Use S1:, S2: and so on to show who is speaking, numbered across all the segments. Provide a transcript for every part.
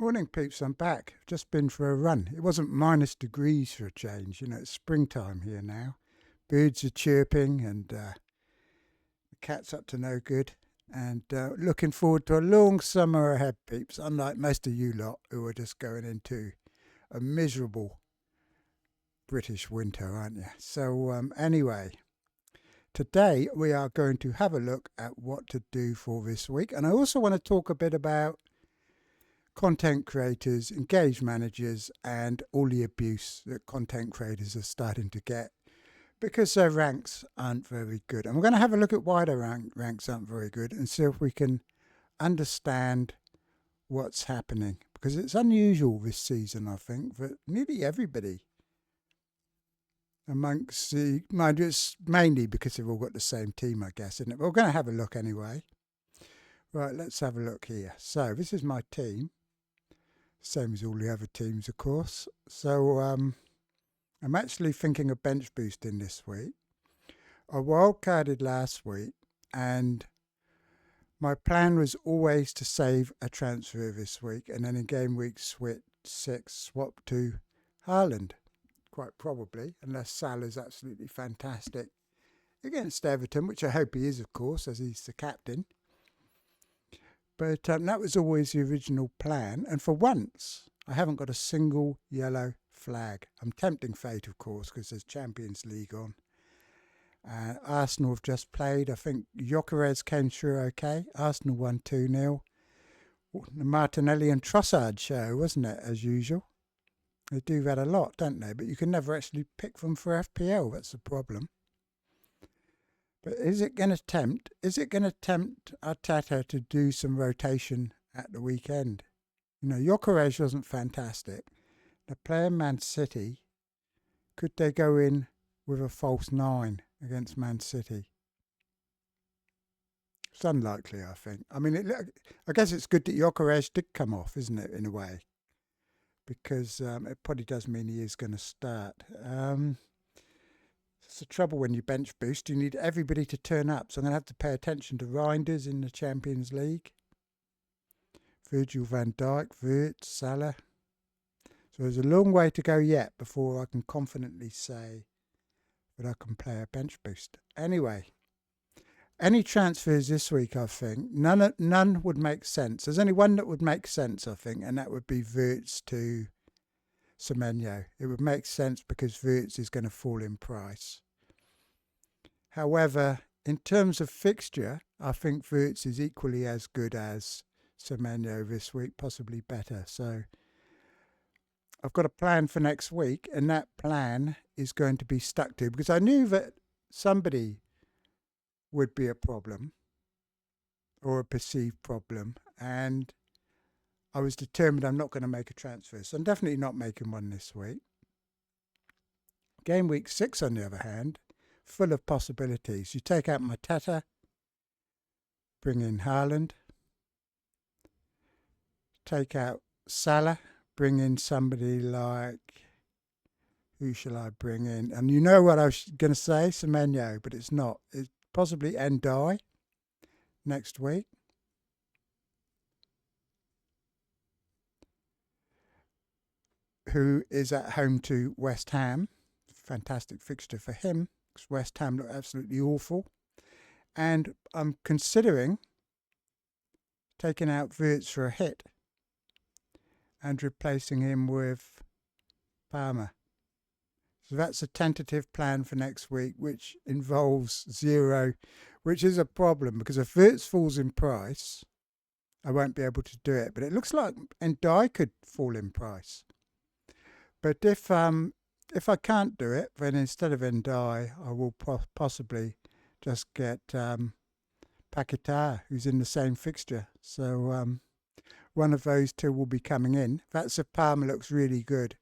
S1: Morning, peeps. I'm back. Just been for a run. It wasn't minus degrees for a change. It's springtime here now. Birds are chirping and the cat's up to no good. And looking forward to a long summer ahead, peeps, unlike most of you lot who are just going into a miserable British winter, aren't you? So anyway, today we are going to have a look at what to do for this week. And I also want to talk a bit about content creators, engaged managers, and all the abuse that content creators are starting to get because their ranks aren't very good. And we're going to have a look at why their ranks aren't very good and see if we can understand what's happening. Because it's unusual this season, I think, that nearly everybody amongst the, mind you, it's mainly because they've all got the same team, I guess, isn't it? But we're going to have a look anyway. Right, let's have a look here. So this is my team. Same as all the other teams, of course. So I'm actually thinking of bench boosting this week. I wildcarded last week, and my plan was always to save a transfer this week, and then in game week 6 swap to Haaland, quite probably, unless Salah's absolutely fantastic against Everton, which I hope he is, of course, as he's the captain. But that was always the original plan. And for once, I haven't got a single yellow flag. I'm tempting fate, of course, because there's Champions League on. Arsenal have just played. I think Gyökeres came through okay. Arsenal won 2-0. The Martinelli and Trossard show, wasn't it, as usual? They do that a lot, don't they? But you can never actually pick them for FPL. That's the problem. But is it going to tempt Arteta to do some rotation at the weekend? Gyökeres wasn't fantastic. They're playing Man City. Could they go in with a false 9 against Man City? It's unlikely, I think. I mean, I guess it's good that Gyökeres did come off, isn't it, in a way? Because it probably does mean he is going to start. It's the trouble when you bench boost. You need everybody to turn up. So I'm going to have to pay attention to Reinders in the Champions League. Virgil van Dijk, Wirtz, Salah. So there's a long way to go yet before I can confidently say that I can play a bench boost. Anyway, any transfers this week, I think, none would make sense. There's only one that would make sense, I think, and that would be Wirtz to Semenyo. It would make sense because Wirtz is going to fall in price. However, in terms of fixture, I think Wirtz is equally as good as Semenyo this week, possibly better. So I've got a plan for next week, and that plan is going to be stuck to because I knew that somebody would be a problem or a perceived problem, and I was determined I'm not going to make a transfer. So I'm definitely not making one this week. Game week 6, on the other hand, full of possibilities. You take out Mateta, bring in Haaland. Take out Salah, bring in somebody like, who shall I bring in? And you know what I was going to say, Semenyo, but it's not. It's possibly Ndai next week. Who is at home to West Ham. Fantastic fixture for him, because West Ham look absolutely awful. And I'm considering taking out Wirtz for a hit and replacing him with Palmer. So that's a tentative plan for next week, which involves 0, which is a problem, because if Wirtz falls in price, I won't be able to do it. But it looks like Ndai could fall in price. But if I can't do it, then instead of Ndai, I will possibly just get Paquetá, who's in the same fixture. So one of those two will be coming in. That's if Palmer looks really good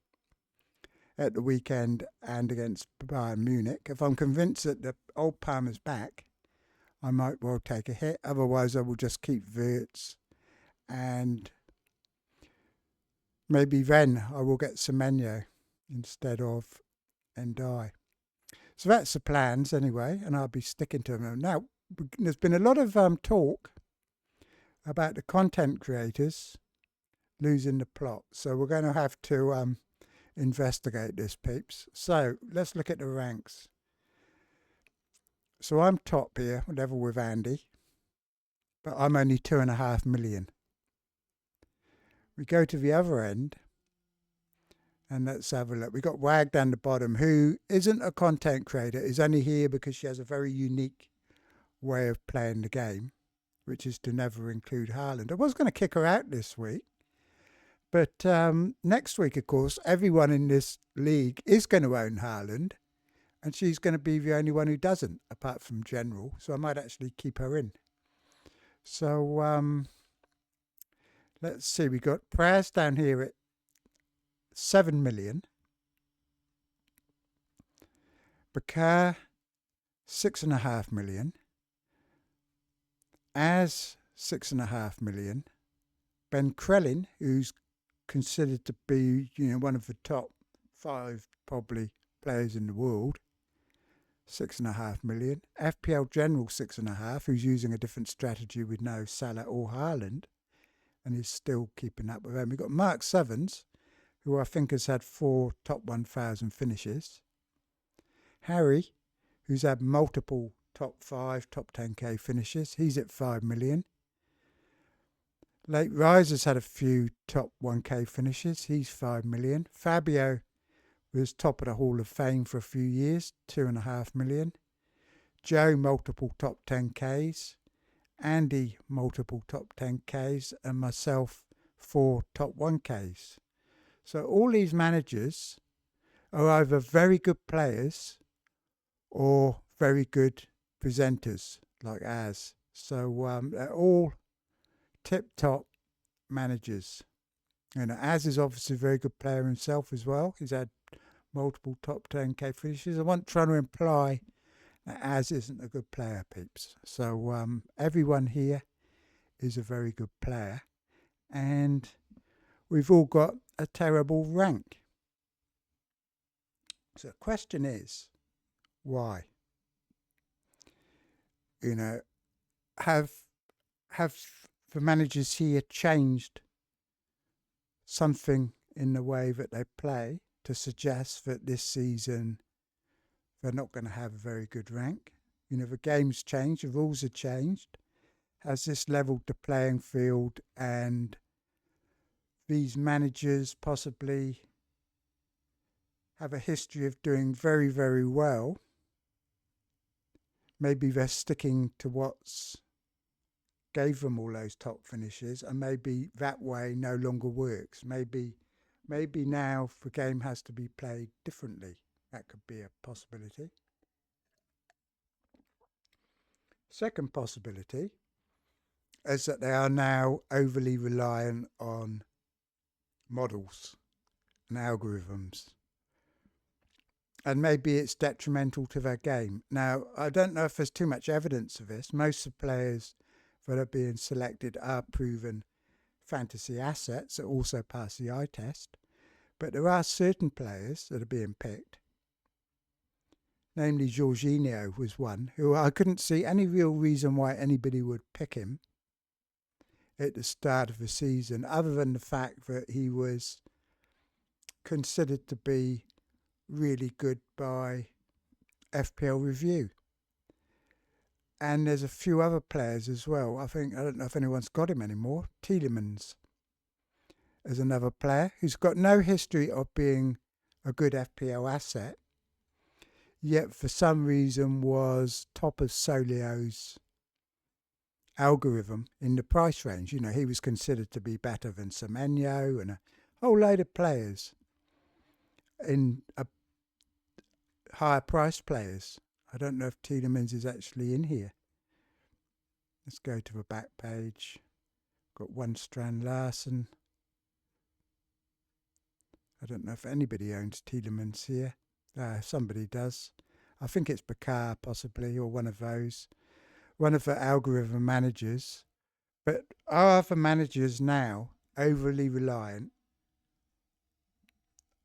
S1: at the weekend and against Bayern Munich. If I'm convinced that the old Palmer's back, I might well take a hit. Otherwise, I will just keep Wirtz, and maybe then I will get Semenyo instead of Ndai. So that's the plans anyway, and I'll be sticking to them. Now, there's been a lot of talk about the content creators losing the plot. So we're going to have to investigate this, peeps. So let's look at the ranks. So I'm top here, level with Andy, but I'm only 2.5 million. We go to the other end, and let's have a look. We've got Wag down the bottom, who isn't a content creator, is only here because she has a very unique way of playing the game, which is to never include Haaland. I was going to kick her out this week, but next week, of course, everyone in this league is going to own Haaland, and she's going to be the only one who doesn't, apart from General. So I might actually keep her in. So let's see. We got Prayers down here at 7 million. Bakar, 6.5 million. As 6.5 million. Ben Krellin, who's considered to be, one of the top 5 probably players in the world, 6.5 million. FPL General 6.5, who's using a different strategy with no Salah or Haaland, and is still keeping up with them. We've got Mark Sevens, who I think has had 4 top 1,000 finishes. Harry, who's had multiple top 5, top 10k finishes. He's at 5 million. Late Riser's had a few top 1k finishes. He's 5 million. Fabio was top of the Hall of Fame for a few years, 2.5 million. Joe, multiple top 10Ks. Andy, multiple top 10Ks. And myself, 4 top 1Ks. So all these managers are either very good players or very good presenters, like Az. So they're all tip-top managers. Az is obviously a very good player himself as well. He's had multiple top 10k finishes. I wasn't trying to imply that Az isn't a good player, peeps. So everyone here is a very good player, and we've all got a terrible rank. So the question is, why? Have the managers here changed something in the way that they play to suggest that this season they're not going to have a very good rank? The game's changed, the rules have changed. Has this leveled the playing field, and these managers possibly have a history of doing very, very well? Maybe they're sticking to what's gave them all those top finishes, and maybe that way no longer works. Maybe now the game has to be played differently. That could be a possibility. Second possibility is that they are now overly reliant on models and algorithms, and maybe it's detrimental to their game. Now, I don't know if there's too much evidence of this. Most of the players that are being selected are proven fantasy assets that also pass the eye test, but there are certain players that are being picked. Namely, Jorginho was one who I couldn't see any real reason why anybody would pick him at the start of the season, other than the fact that he was considered to be really good by FPL Review. And there's a few other players as well. I don't know if anyone's got him anymore. Tielemans is another player who's got no history of being a good FPL asset, yet for some reason was top of Solio's algorithm in the price range. He was considered to be better than Semenyo and a whole load of players in higher price players. I don't know if Tielemans is actually in here. Let's go to the back page. Got one Strand Larsen. I don't know if anybody owns Tielemans here. Somebody does. I think it's Bakar possibly, or one of those. One of the algorithm managers. But are the managers now overly reliant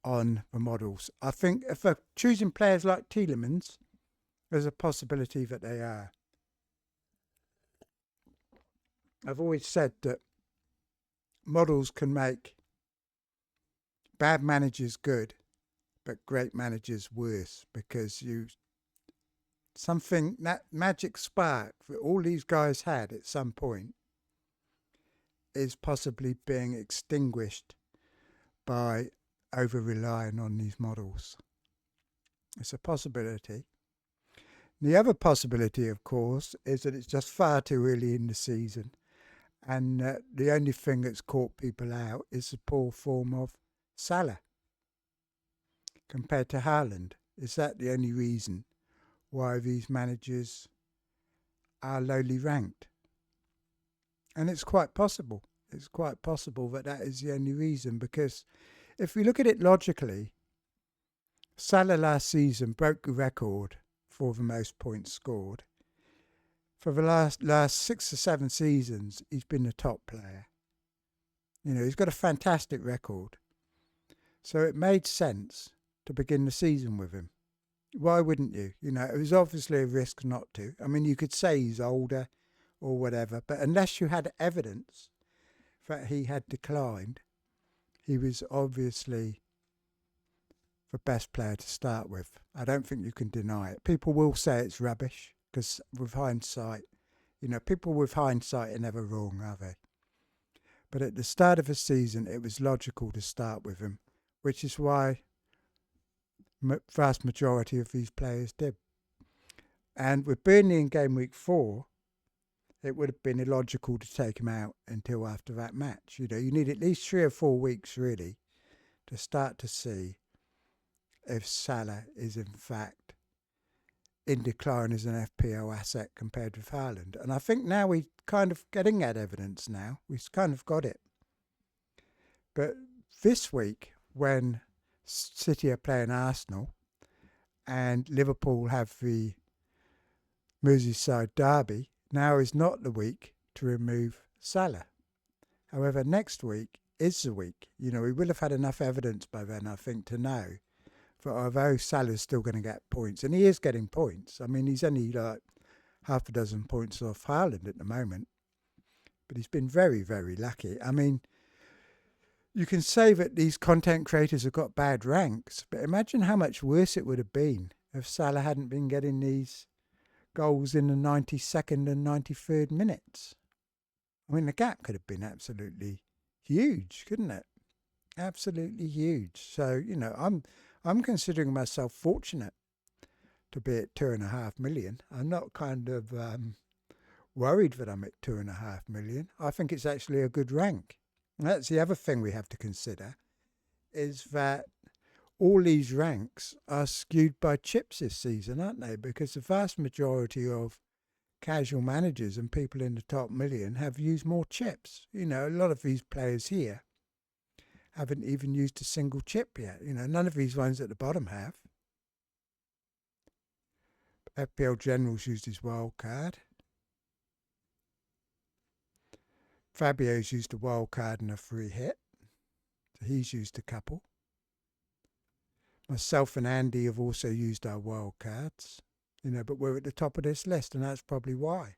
S1: on the models? I think if they're choosing players like Tielemans, there's a possibility that they are. I've always said that models can make bad managers good, but great managers worse, because that magic spark that all these guys had at some point is possibly being extinguished by over relying on these models. It's a possibility. The other possibility, of course, is that it's just far too early in the season, and the only thing that's caught people out is the poor form of Salah compared to Haaland. Is that the only reason why these managers are lowly ranked? And it's quite possible. It's quite possible that that is the only reason, because if we look at it logically, Salah last season broke the record for the most points scored. For the last 6 or 7 seasons, he's been the top player. He's got a fantastic record. So it made sense to begin the season with him. Why wouldn't you? It was obviously a risk not to. I mean, you could say he's older or whatever, but unless you had evidence that he had declined, he was obviously the best player to start with. I don't think you can deny it. People will say it's rubbish, because with hindsight, people with hindsight are never wrong, are they? But at the start of the season, it was logical to start with him, which is why vast majority of these players did. And with Burnley in game week 4, it would have been illogical to take him out until after that match. You need at least 3 or 4 weeks, really, to start to see if Salah is in fact in decline as an FPL asset compared with Haaland. And I think now we're kind of getting that evidence now. We've kind of got it. But this week, when City are playing Arsenal and Liverpool have the Merseyside derby, now is not the week to remove Salah. However, next week is the week. We will have had enough evidence by then, I think, to know that although Salah's still going to get points, and he is getting points. I mean, he's only like half a dozen points off Haaland at the moment, but he's been very, very lucky. I mean, you can say that these content creators have got bad ranks, but imagine how much worse it would have been if Salah hadn't been getting these goals in the 92nd and 93rd minutes. I mean, the gap could have been absolutely huge, couldn't it? Absolutely huge. So, I'm considering myself fortunate to be at 2.5 million. I'm not kind of worried that I'm at 2.5 million. I think it's actually a good rank. And that's the other thing we have to consider, is that all these ranks are skewed by chips this season, aren't they? Because the vast majority of casual managers and people in the top million have used more chips. A lot of these players here haven't even used a single chip yet. None of these ones at the bottom have. FPL General's used his wild card. Fabio's used a wild card and a free hit. So he's used a couple. Myself and Andy have also used our wild cards. But we're at the top of this list, and that's probably why.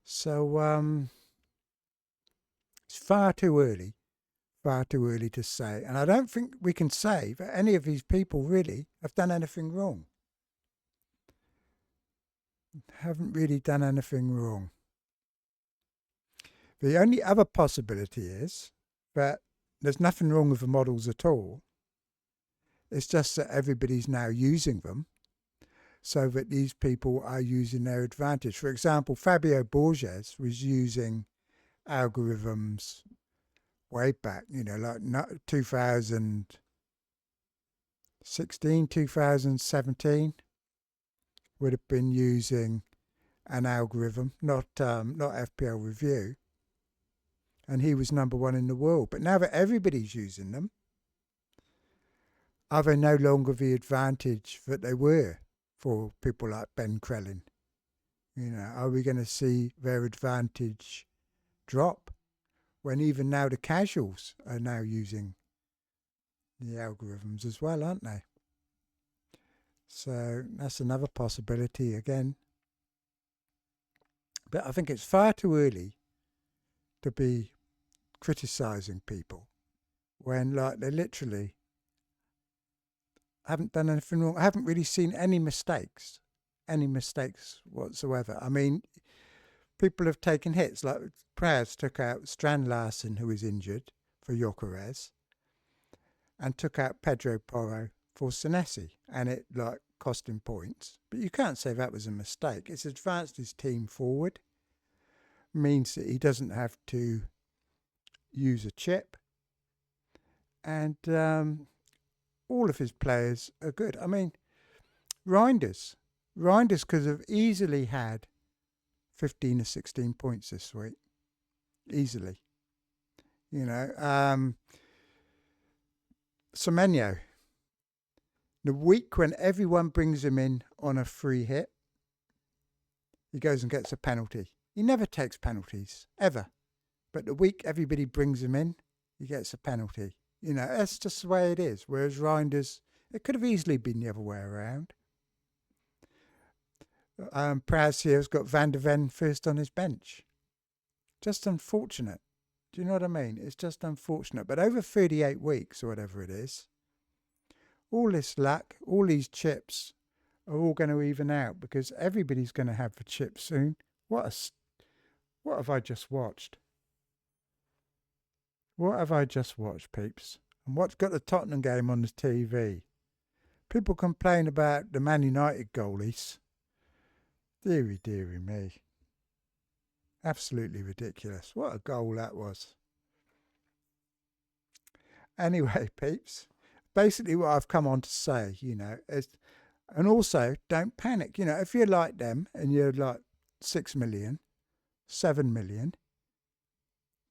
S1: So it's far too early to say. And I don't think we can say that any of these people really have done anything wrong. Haven't really done anything wrong. The only other possibility is that there's nothing wrong with the models at all. It's just that everybody's now using them, so that these people are using their advantage. For example, Fabio Borges was using algorithms way back, like 2016, 2017, would have been using an algorithm, not FPL Review, and he was number 1 in the world. But now that everybody's using them, are they no longer the advantage that they were for people like Ben Crellin? Are we going to see their advantage drop when even now the casuals are now using the algorithms as well, aren't they? So that's another possibility again. But I think it's far too early to be criticising people when, like, they literally haven't done anything wrong. I haven't really seen any mistakes whatsoever. I mean, people have taken hits. Like Prayers took out Strand Larsen, who was injured, for Gyökeres, and took out Pedro Porro for Senesi, and it like cost him points. But you can't say that was a mistake. It's advanced his team forward, means that he doesn't have to use a chip, and all of his players are good. I mean, Reinders could have easily had 15 or 16 points this week. Easily. You know, Semenyo, the week when everyone brings him in on a free hit, he goes and gets a penalty. He never takes penalties, ever. But the week everybody brings him in, he gets a penalty. You know, that's just the way it is. Whereas Reinders, it could have easily been the other way around. Prowse here's got Van der Ven first on his bench. Just unfortunate. Do you know what I mean? It's just unfortunate. But over 38 weeks or whatever it is, all this luck, all these chips are all going to even out because everybody's going to have the chip soon. What have I just watched? What have I just watched, peeps? And what's got the Tottenham game on the TV? People complain about the Man United goalies. Deary, deary me. Absolutely ridiculous. What a goal that was. Anyway, peeps, basically what I've come on to say, you know, is, and also don't panic. You know, if you're like them and you're like 6 million, 7 million,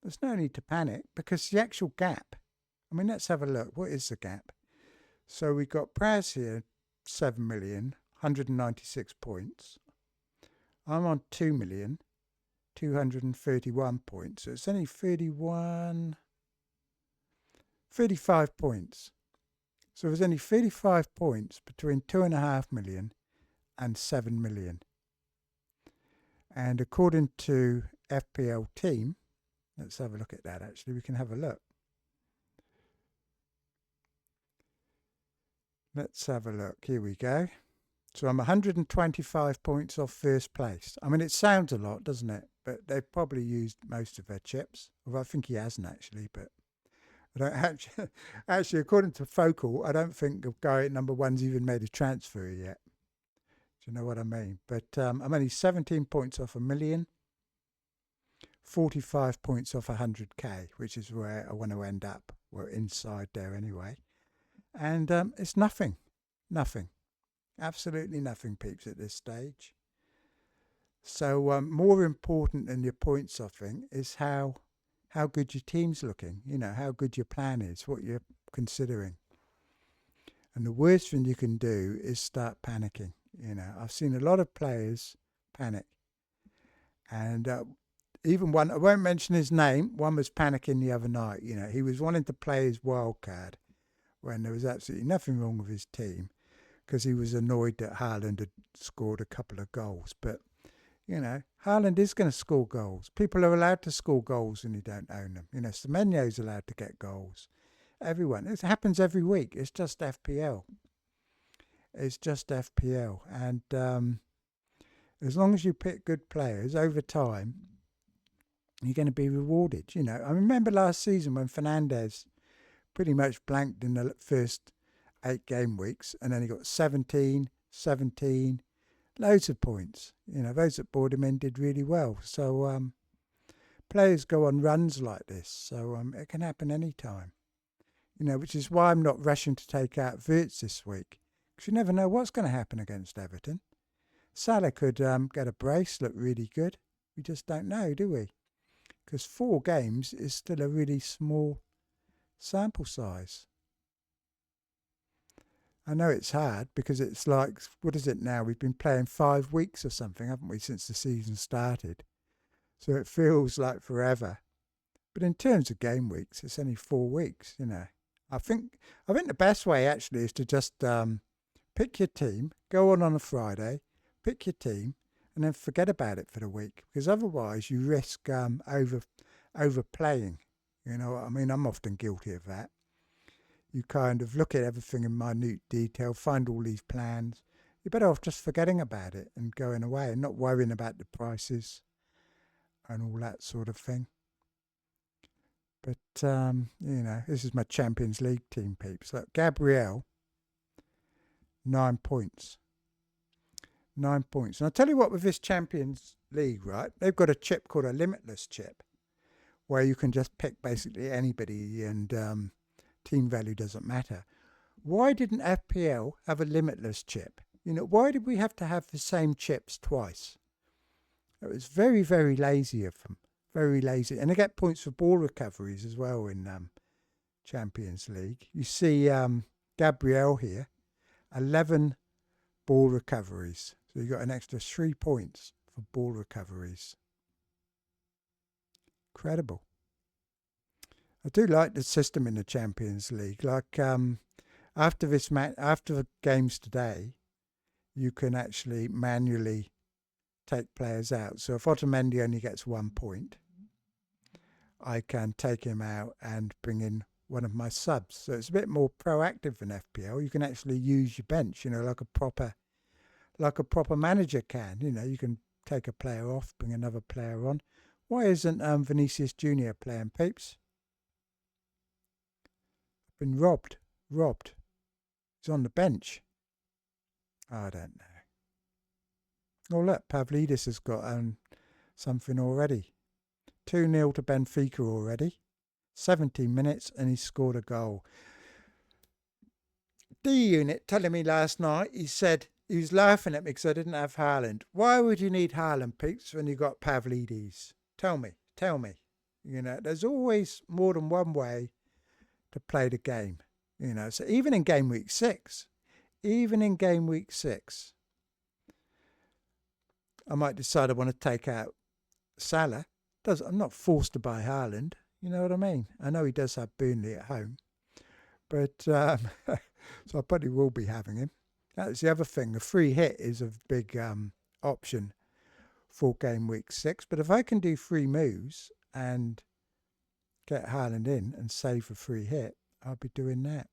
S1: there's no need to panic because the actual gap, I mean, let's have a look. What is the gap? So we've got Prowse here, 7 million, 196 points. I'm on 2 million, 231 points. So it's only 35 points. So there's only 35 points between 2.5 million and 7 million. And according to FPL Team, let's have a look at that actually. We can have a look. Let's have a look. Here we go. So I'm 125 points off first place. I mean, it sounds a lot, doesn't it? But they've probably used most of their chips. Although I think he hasn't actually. But I don't actually, according to Focal, I don't think the guy at number one's even made a transfer yet. Do you know what I mean? But I'm only 17 points off a million. 45 points off 100k, which is where I want to end up. We're inside there anyway. And it's nothing. Absolutely nothing, peeps, at this stage. So more important than your points offing is how good your team's looking, you know, how good your plan is, what you're considering. And the worst thing you can do is start panicking. You know, I've seen a lot of players panic. And even one, I won't mention his name, one was panicking the other night. You know, he was wanting to play his wild card when there was absolutely nothing wrong with his team, because he was annoyed that Haaland had scored a couple of goals. But, you know, Haaland is going to score goals. People are allowed to score goals when you don't own them. You know, Semenyo's allowed to get goals. Everyone. It happens every week. It's just FPL. It's just FPL. And as long as you pick good players over time, you're going to be rewarded. You know, I remember last season when Fernandes pretty much blanked in the first 8 game weeks, and then he got 17, loads of points. You know, those that bought him in did really well. So players go on runs like this, so it can happen any time. You know, which is why I'm not rushing to take out Wirtz this week, because you never know what's going to happen against Everton. Salah could get a brace, look really good. We just don't know, do we? Because 4 games is still a really small sample size. I know it's hard because it's like, what is it now? We've been playing 5 weeks or something, haven't we, since the season started? So it feels like forever. But in terms of game weeks, it's only 4 weeks, you know. I think the best way actually is to just pick your team, go on a Friday, pick your team, and then forget about it for the week. Because otherwise you risk overplaying. You know what I mean? I'm often guilty of that. You kind of look at everything in minute detail, find all these plans. You're better off just forgetting about it and going away and not worrying about the prices and all that sort of thing. But, you know, this is my Champions League team, peeps. Look, Gabriel, 9 points. 9 points. And I'll tell you what, with this Champions League, right, they've got a chip called a limitless chip where you can just pick basically anybody and team value doesn't matter. Why didn't FPL have a limitless chip? You know, why did we have to have the same chips twice? It was very, very lazy of them. Very lazy. And they get points for ball recoveries as well in Champions League. You see Gabriel here, 11 ball recoveries. So you got an extra 3 points for ball recoveries. Incredible. I do like the system in the Champions League. Like after the games today, you can actually manually take players out. So if Otamendi only gets 1 point, I can take him out and bring in one of my subs. So it's a bit more proactive than FPL. You can actually use your bench, you know, like a proper manager can. You know, you can take a player off, bring another player on. Why isn't Vinicius Jr. playing, peeps? I've been robbed. He's on the bench. I don't know. Oh look, Pavlidis has got something already. 2-0 to Benfica already. 17 minutes and he scored a goal. D-Unit telling me last night, he said he was laughing at me because I didn't have Haaland. Why would you need Haaland, peeps, when you got Pavlidis? Tell me. You know, there's always more than one way to play the game. You know, so even in game week 6, I might decide I want to take out Salah. I'm not forced to buy Haaland. You know what I mean? I know he does have Burnley at home, but so I probably will be having him. That's the other thing. The free hit is a big option for game week 6. But if I can do 3 moves and get Haaland in and save a free hit, I'll be doing that.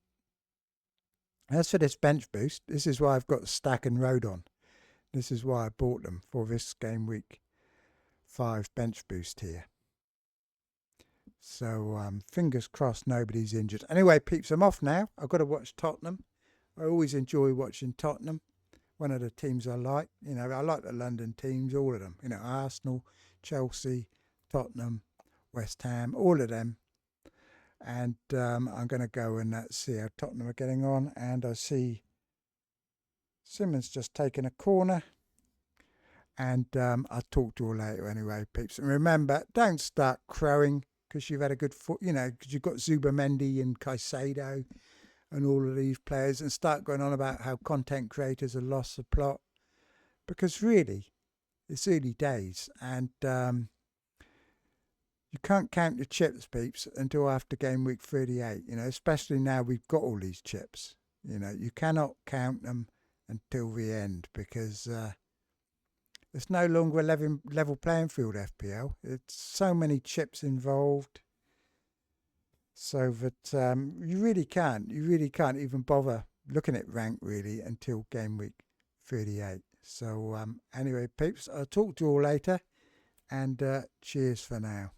S1: As for this bench boost, this is why I've got Stack and Rodon. This is why I bought them for this game week 5 bench boost here. So fingers crossed nobody's injured. Anyway, peeps, I'm off now. I've got to watch Tottenham. I always enjoy watching Tottenham. One of the teams I like. You know, I like the London teams, all of them. You know, Arsenal, Chelsea, Tottenham, West Ham, all of them. And I'm going to go and see how Tottenham are getting on. And I see Simmons just taking a corner. And I'll talk to you all later anyway, peeps. And remember, don't start crowing because you've had a good foot, you know, because you've got Zubamendi and Caicedo and all of these players, and start going on about how content creators have lost the plot. Because really, it's early days, and you can't count your chips, peeps, until after game week 38, you know, especially now we've got all these chips. You know, you cannot count them until the end because it's no longer a level playing field, FPL. It's so many chips involved, so that you really can't even bother looking at rank really until game week 38. So anyway, peeps, I'll talk to you all later, and cheers for now.